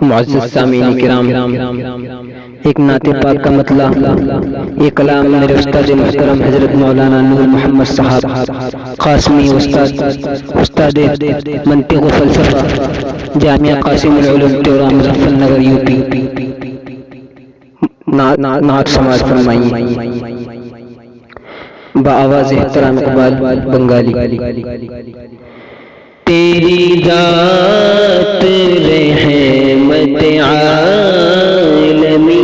معزز سامعین کرام، ایک نعت پاک کا مطلع، یہ کلام میرے استاد محترم حضرت مولانا نور محمد صاحب قاسمی استاد منطق و فلسفہ جامعہ قاسم العلوم تورا مظفر نگر یو پی نعت سماعت فرمائیے بآواز احترام اقبال بنگالی۔ تیری ذات رحمت عالمی،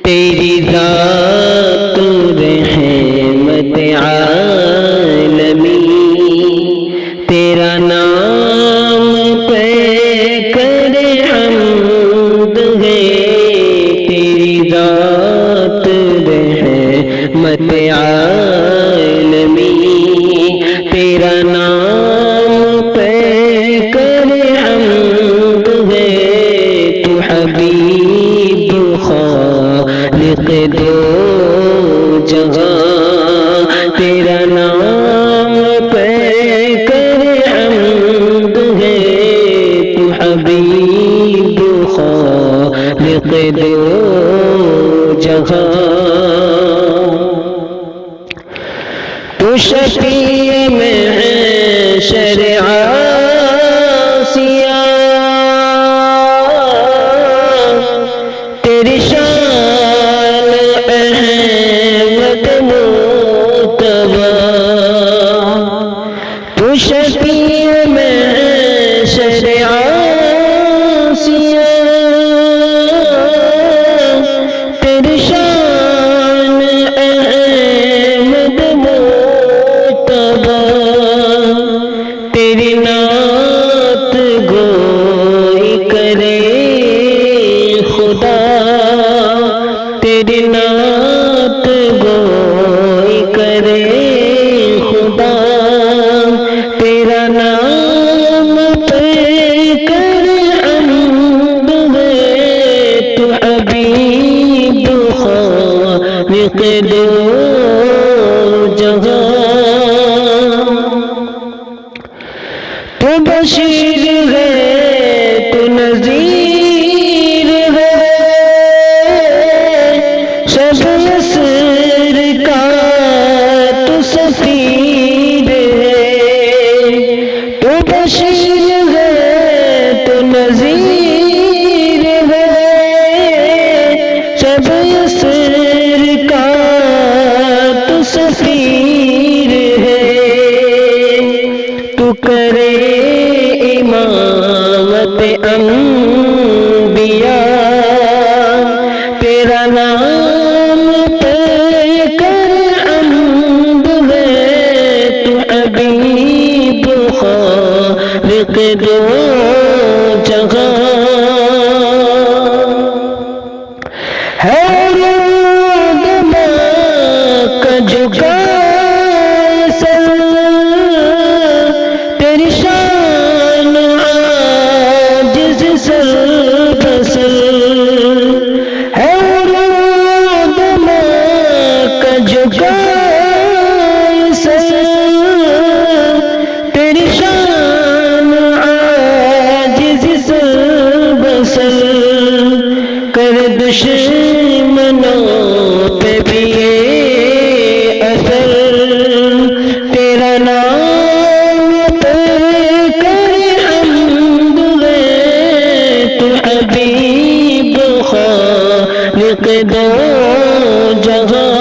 تیری ذات رحمت عالمی، تیرا نام پہ کر حمد ہے، تیری ذات رحمت عالمی، تیرا نام پہ کر حمد ہے، تو حبیب خالق دو جہاں، تیرا نام پہ کر حمد ہے، تو حبیب خالق دو جہاں، تو شفیع محشر عاصیہ، تیری شان احمد مجتبی، تو شفیع محشر عاصیہ، تیری شان احمد مجتبی، تیری نعت گوئی کرے خدا، تیری نعت گوئی کرے خدا، تیرا نام پہ کر حمد ہے، تو حبیب خالق دو جہاں، تو بشیر ہے تو نذیر ہے، شب اسر کا تو سفیر ہے، تو بشیر ہے تو نذیر ہے، شب اسر کا تو سفیر ہے، تو کرے امامت انبیاء، تیرا نام پہ کر حمد ہے، تو حبیب خالق دو جہاں، ہے رودما کا جھکا سر، تیری شان عاجز سر بسر، ہے رودما کا جھکا سر، تیری شان عاجز سر بسر، کر دشمنوں پہ بھی یہ اثر، تیرا نام پہ کر حمد ہے، تو حبیب خالق دو جہاں،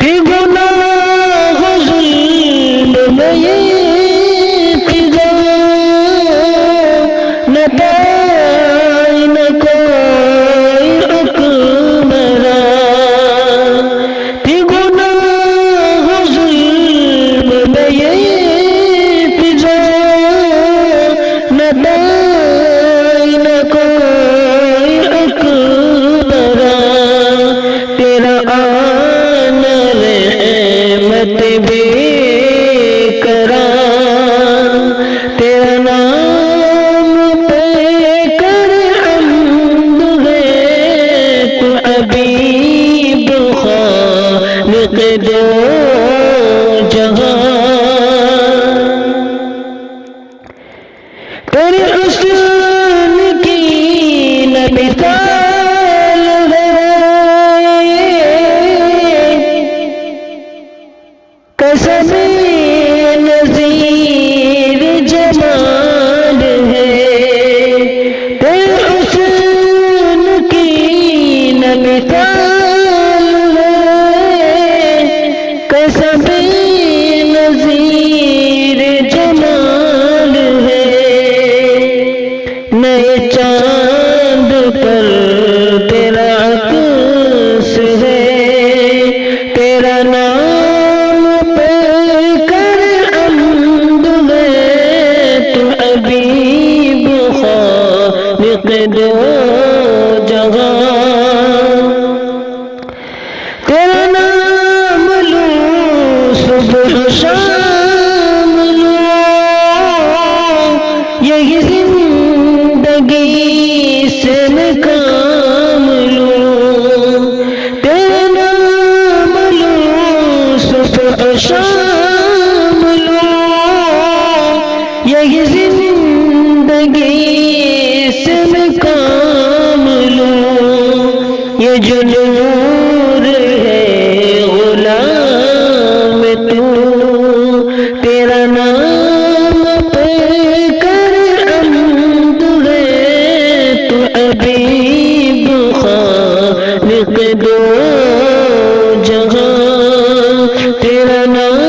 کہ گناہ ظلم میں یہ فضا، نہ دائی نہ کوئی حکمران، کہ گناہ ظلم میں یہ فضا، نہ دائی نہ کوئی حکمران، جو نور ہے غلام تو، تیرا نام پہ کر حمد ہے، تو حبیب خالق دو جہاں، تیرا نام